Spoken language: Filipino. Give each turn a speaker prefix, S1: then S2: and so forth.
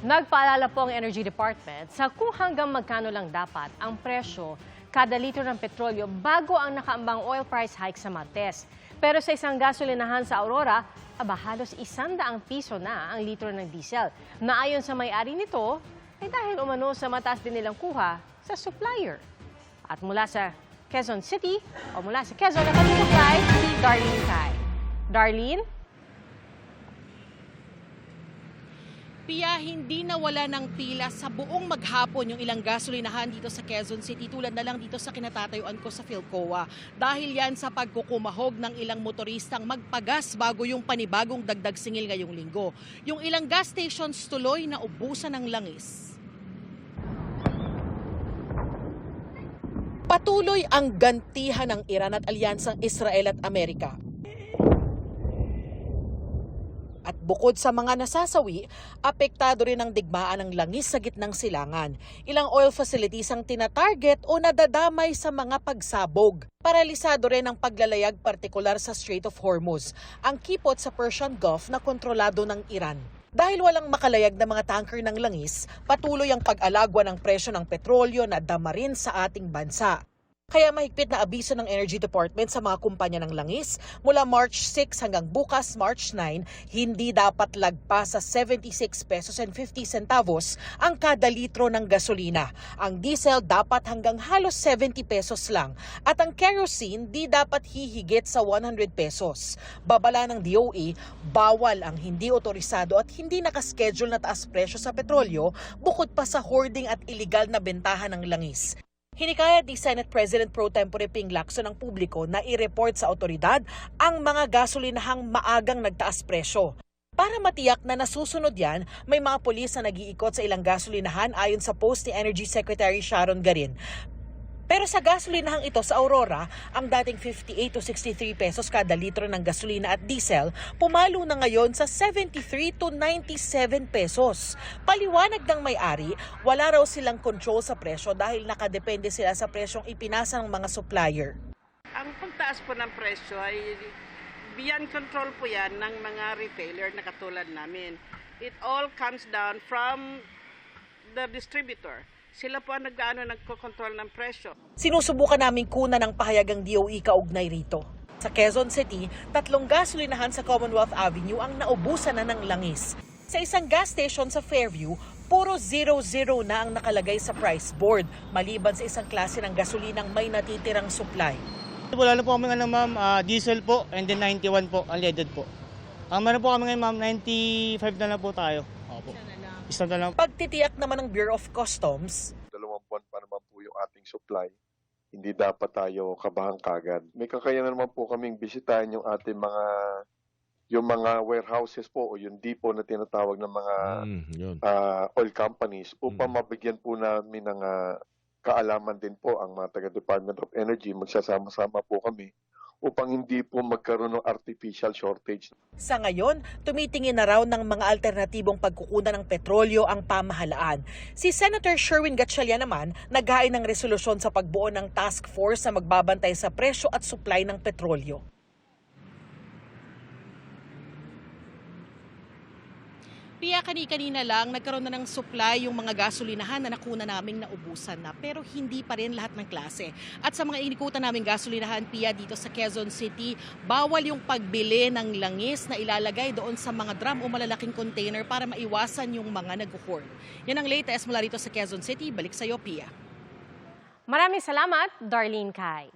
S1: Nagpaalala po ang Energy Department sa kung hanggang magkano lang dapat ang presyo kada litro ng petrolyo bago ang nakaambang oil price hike sa Martes. Pero sa isang gasolinahan sa Aurora, halos 100 piso na ang litro ng diesel. Na ayon sa may-ari nito, ay dahil umano sa mataas din nilang kuha sa supplier. At mula sa Quezon City, o mula sa Quezon, nakatutuklay si Darlene Tay. Darlene?
S2: Pia, hindi nawala ng pila sa buong maghapon yung ilang gasolinahan dito sa Quezon City tulad na lang dito sa kinatatayuan ko sa Philcoa. Dahil yan sa pagkukumahog ng ilang motoristang magpagas bago yung panibagong dagdag singil ngayong linggo. Yung ilang gas stations tuloy na ubusan ng langis. Patuloy ang gantihan ng Iran at alyansang Israel at Amerika. At bukod sa mga nasasawi, apektado rin ang digmaan ng langis sa gitnang silangan. Ilang oil facilities ang tinatarget o nadadamay sa mga pagsabog. Paralisado rin ang paglalayag partikular sa Strait of Hormuz, ang kipot sa Persian Gulf na kontrolado ng Iran. Dahil walang makalayag na mga tanker ng langis, patuloy ang pag-alagwa ng presyo ng petrolyo na dama rin sa ating bansa. Kaya mahigpit na abiso ng Energy Department sa mga kumpanya ng langis mula March 6 hanggang bukas March 9, hindi dapat lagpas sa 76 pesos and 50 centavos ang kada litro ng gasolina. Ang diesel dapat hanggang halos 70 pesos lang at ang kerosene di dapat hihigit sa 100 pesos. Babala ng DOE, bawal ang hindi otorisado at hindi nakaschedule na taas presyo sa petrolyo bukod pa sa hoarding at iligal na bentahan ng langis. Hinikayat ni Senate President Pro Tempore Ping Lacson ng publiko na i-report sa otoridad ang mga gasolinahang maagang nagtaas presyo. Para matiyak na nasusunod yan, may mga pulis na nag-iikot sa ilang gasolinahan ayon sa post ni Energy Secretary Sharon Garin. Pero sa gasolinahang ito sa Aurora, ang dating 58 to 63 pesos kada litro ng gasolina at diesel, pumalo na ngayon sa 73 to 97 pesos. Paliwanag ng may-ari, wala raw silang control sa presyo dahil nakadepende sila sa presyong ipinasa ng mga supplier.
S3: Ang pagtaas po ng presyo ay beyond control po yan ng mga retailer na katulad namin. It all comes down from the distributor. Sila po ang nagko-control ng presyo.
S2: Sinusubukan naming kuna ng pahayagang DOE kaugnay rito. Sa Quezon City, 3 gasolinahan sa Commonwealth Avenue ang naubusan na ng langis. Sa isang gas station sa Fairview, puro 00 na ang nakalagay sa price board, maliban sa isang klase ng gasolinang may natitirang supply.
S4: Wala na po kami ma'am, diesel po and then 91 po, unleaded po. Ang meron po kami ngayon ma'am, 95 na lang po tayo. Opo. Isa na lang.
S2: Pagtitiyak naman ng Bureau of Customs,
S5: 2 buwan pa naman po yung ating supply. Hindi dapat tayo kabahang kagad. May kakayanan naman po kaming bisitahin yung ating mga warehouses po o yung depot na tinatawag ng mga oil companies upang mabigyan po namin ng kaalaman din po ang mga taga-Department of Energy. Magsasama-sama po kami upang hindi po magkaroon ng artificial shortage.
S2: Sa ngayon, tumitingin na raw ng mga alternatibong pagkukunan ng petrolyo ang pamahalaan. Si Senator Sherwin Gatchalian naman, naghain ng resolusyon sa pagbuo ng task force na magbabantay sa presyo at supply ng petrolyo. Pia, kanina lang nagkaroon na ng supply yung mga gasolinahan na nakuna naming naubusan na pero hindi pa rin lahat ng klase. At sa mga inikutan naming gasolinahan, Pia, dito sa Quezon City, bawal yung pagbili ng langis na ilalagay doon sa mga drum o malalaking container para maiwasan yung mga nag-hoard. Yan ang latest mula rito sa Quezon City. Balik sa iyo, Pia.
S1: Maraming salamat, Darlene Kai.